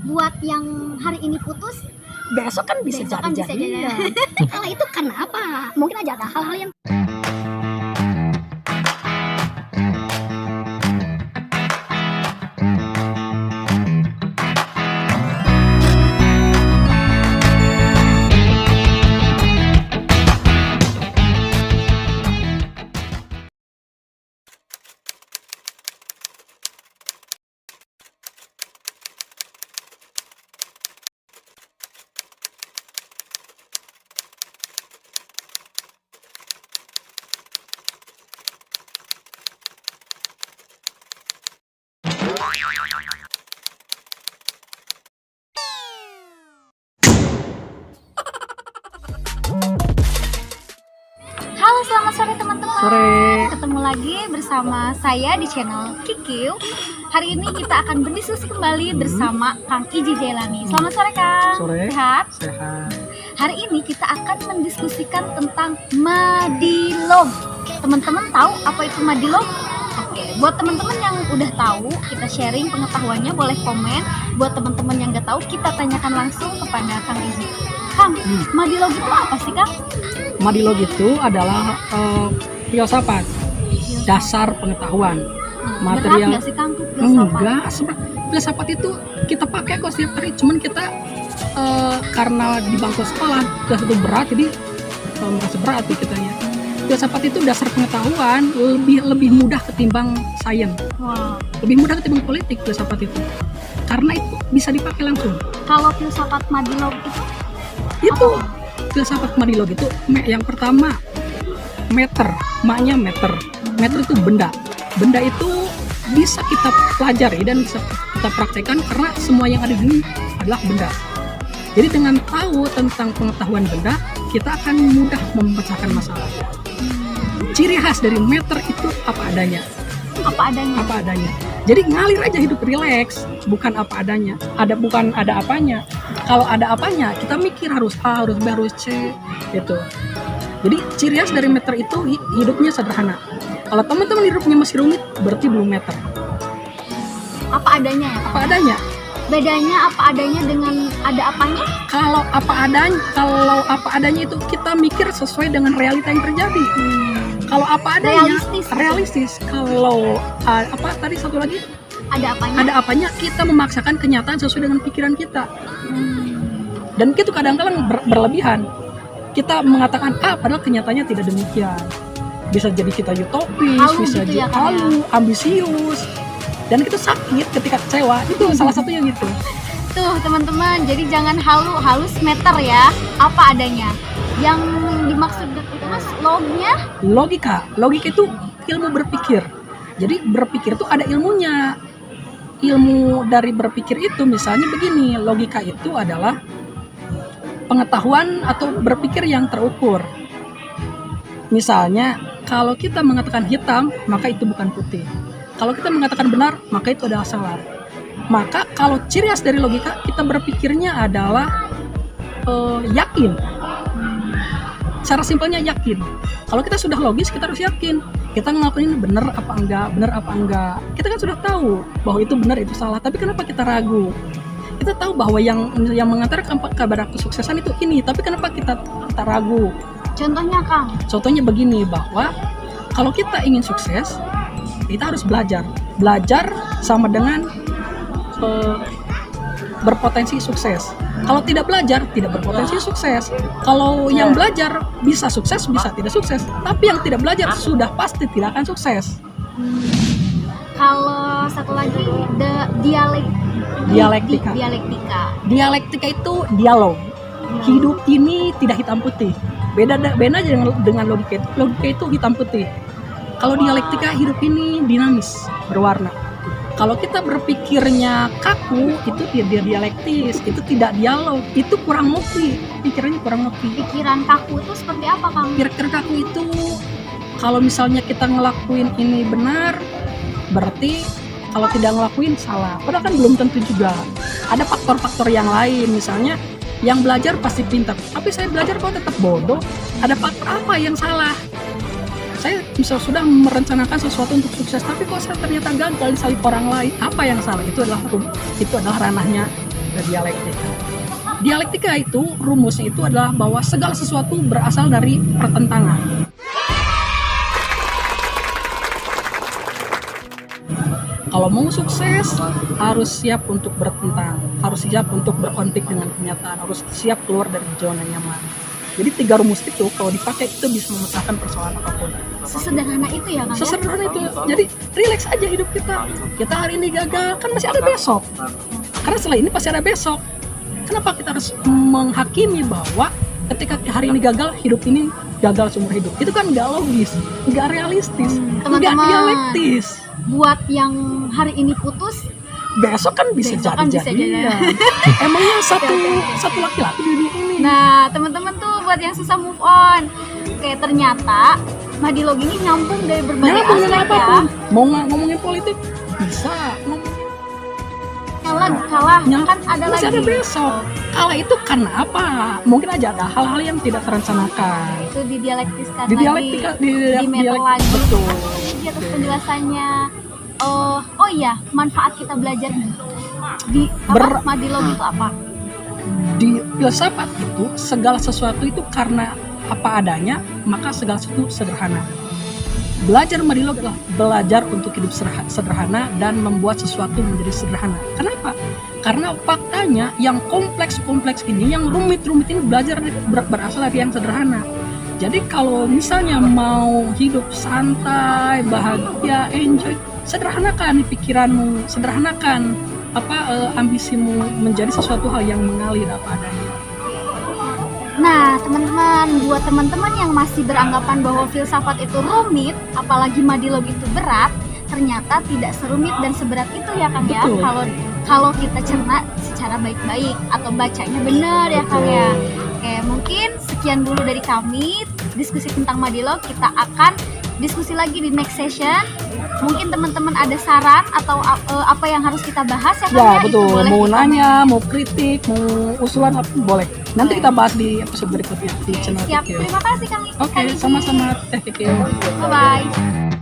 Buat yang hari ini putus, Besok kan bisa besok kan jadi bisa jadi. jadian. Kalau itu kenapa? Mungkin aja ada hal-hal yang Halo, selamat sore teman-teman. Sore. Ketemu lagi bersama saya di channel Kikiu. Hari ini kita akan berdiskusi kembali bersama Kang Iji Jailani. Selamat sore, Kang. Sore. Sehat? Sehat. Hari ini kita akan mendiskusikan tentang madilog. Teman-teman tahu apa itu madilog? Oke, buat teman-teman yang udah tahu, kita sharing pengetahuannya, boleh komen. Buat teman-teman yang nggak tahu, kita tanyakan langsung kepada Kang Iji. Kang, madilog itu apa sih, Kang? Madilog itu adalah filsafat, dasar pengetahuan. Berat Material nggak sih, Kang, tuh filsafat? enggak, filsafat itu kita pakai kok setiap hari, cuman kita karena di bangku sekolah filsafat itu berat, jadi merasa berat tuh kitanya. Filsafat itu dasar pengetahuan, lebih mudah ketimbang sains, Wow. lebih mudah ketimbang politik filsafat itu, karena itu bisa dipakai langsung. Kalau filsafat madilog Itu filsafat madilog itu yang pertama meter, maknya meter. Meter itu benda. Benda itu bisa kita pelajari dan bisa kita praktekkan karena semua yang ada di sini adalah benda. Jadi dengan tahu tentang pengetahuan benda, kita akan mudah memecahkan masalah. Ciri khas dari meter itu apa adanya. apa adanya? Apa adanya. Jadi ngalir aja hidup rileks, bukan apa adanya. Bukan ada apanya. Kalau ada apanya, kita mikir harus A, harus B, harus C, gitu. Jadi ciri khas dari meter itu hidupnya sederhana. Kalau teman-teman hidupnya masih rumit, berarti belum meter. Apa adanya ya, Kang? Apa adanya? Bedanya apa adanya dengan ada apanya? Kalau apa adanya itu kita mikir sesuai dengan realita yang terjadi. Kalau apa adanya realistis. Kalau apa tadi satu lagi? Ada apanya? Ada apanya, kita memaksakan kenyataan sesuai dengan pikiran kita. Dan itu kadang-kadang berlebihan. Kita mengatakan A, padahal kenyataannya tidak demikian. Bisa jadi kita utopis, Halu bisa gitu jadi ya, Kang, halu, ambisius. Dan itu sakit ketika kecewa. Itu salah satunya gitu. Tuh teman-teman, jadi jangan halu, halus meter ya. Apa adanya. Yang dimaksud itu mas lognya? Logika itu ilmu berpikir. Jadi berpikir itu ada ilmunya. Ilmu dari berpikir itu misalnya begini, logika itu adalah pengetahuan atau berpikir yang terukur. Misalnya, kalau kita mengatakan hitam, maka itu bukan putih. Kalau kita mengatakan benar, maka itu adalah salah. Maka kalau ciri khas dari logika, kita berpikirnya adalah yakin. Cara simpelnya yakin. Kalau kita sudah logis, kita harus yakin. Kita ngelakuin ini benar apa enggak. Kita kan sudah tahu bahwa itu benar, itu salah. Tapi kenapa kita ragu? Kita tahu bahwa yang mengantarkan kepada kesuksesan itu ini, tapi kenapa kita ragu? Contohnya, Kang? Contohnya begini, bahwa kalau kita ingin sukses, kita harus belajar. Belajar sama dengan berpotensi sukses. Kalau tidak belajar, tidak berpotensi sukses. Kalau yang belajar bisa sukses, bisa tidak sukses. Tapi yang tidak belajar sudah pasti tidak akan sukses. Kalau satu lagi, Dialektika. Dialektika itu dialog. Hidup ini tidak hitam putih. Beda dengan logika itu. Logika itu hitam putih. Kalau dialektika, hidup ini dinamis, berwarna. Kalau kita berpikirnya kaku, itu dia dialektis, itu tidak dialog, itu kurang ngopi, pikirannya kurang ngopi. Pikiran kaku itu seperti apa, Kang? Pikir kaku itu, kalau misalnya kita ngelakuin ini benar, berarti kalau tidak ngelakuin salah. Padahal kan belum tentu juga. Ada faktor-faktor yang lain, misalnya yang belajar pasti pintar, tapi saya belajar kok tetap bodoh. Ada faktor apa yang salah? saya misal sudah merencanakan sesuatu untuk sukses, tapi kok saya ternyata gagal disalip orang lain, apa yang salah? Itu adalah ranahnya dialektika. Dialektika itu rumusnya itu adalah bahwa segala sesuatu berasal dari pertentangan. Kalau mau sukses harus siap untuk bertentang, harus siap untuk berkonflik dengan kenyataan, harus siap keluar dari zona nyaman. Jadi 3 rumus itu kalau dipakai itu bisa memecahkan persoalan apapun. Sesederhana itu ya Kang ya? Sesederhana itu. Jadi relax aja hidup kita. Kita hari ini gagal, kan masih ada besok. Karena setelah ini pasti ada besok. Kenapa kita harus menghakimi bahwa ketika hari ini gagal, hidup ini gagal seumur hidup? Itu kan nggak logis, nggak realistis, nggak Teman-teman, dialektis. buat yang hari ini putus, Besok kan bisa Besok kan bisa jadi-jadian. Emangnya satu laki-laki di dunia ini. nah teman-teman tuh buat yang susah move on, kayak ternyata Madilog ini nyambung dari berbagai Nyambung dengan aspek ya. apapun. Mau ngomongin politik bisa. Kalah Yang kan ada masih lagi. ada besok. Kalah itu karena apa? Mungkin aja ada hal-hal yang tidak terencanakan. Itu didialektiskan Di lagi, dialektika, di meter lagi. betul. Di atas penjelasannya. Oh iya, manfaat kita belajar di Madilog itu apa? Di filsafat itu segala sesuatu itu karena apa adanya, maka segala sesuatu sederhana. Belajar Madilog adalah belajar untuk hidup sederhana dan membuat sesuatu menjadi sederhana. Kenapa? Karena faktanya yang kompleks-kompleks ini, yang rumit-rumit ini berasal dari yang sederhana. Jadi kalau misalnya mau hidup santai, bahagia, enjoy, sederhanakan pikiranmu, sederhanakan ambisimu menjadi sesuatu hal yang mengalir apa adanya. Nah, teman-teman, buat teman-teman yang masih beranggapan bahwa filsafat itu rumit, apalagi Madilog itu berat, ternyata tidak serumit dan seberat itu ya Kang ya. Betul. Kalau kita cerna secara baik-baik atau bacanya benar ya Kang ya. Oke, mungkin sekian dulu dari kami diskusi tentang Madilog. Kita akan diskusi lagi di next session. Mungkin teman-teman ada saran atau apa yang harus kita bahas ya Kang Ya, ya. betul. Itu boleh Mau di nanya, mau kritik, mau usulan apa boleh. Nanti kita bahas di episode berikutnya di channel Siap, TKO. terima kasih kami. Oke, sama-sama Teh Kikyo. Bye-bye.